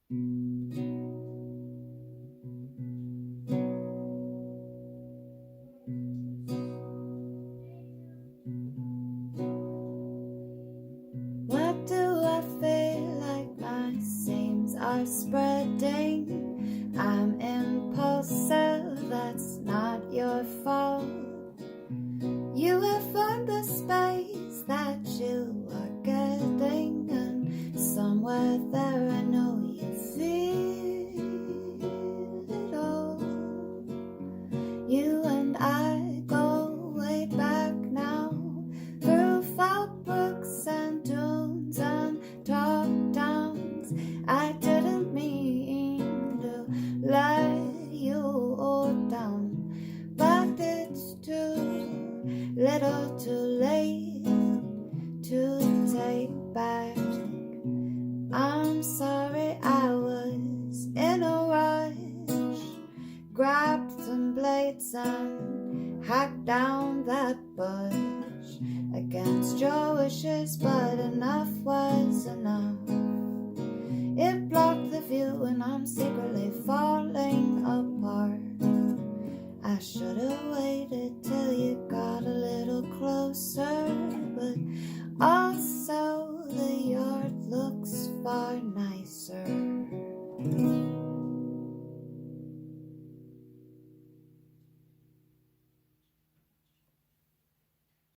What do I feel like my seams are spreading? I'm impulsive, that's not your fault. You have found the space that you are getting, and somewhere there I know you feel it all. You and I go way back now, through foul brooks and dunes and top downs. I didn't mean to let you down, but it's too little too late to take back. I'm sorry I was in a rush, grabbed some blades and hacked down that bush against your wishes, but enough was enough. It blocked the view and I'm secretly falling apart. I should have waited till you got a little closer, but also the yard looks far nicer.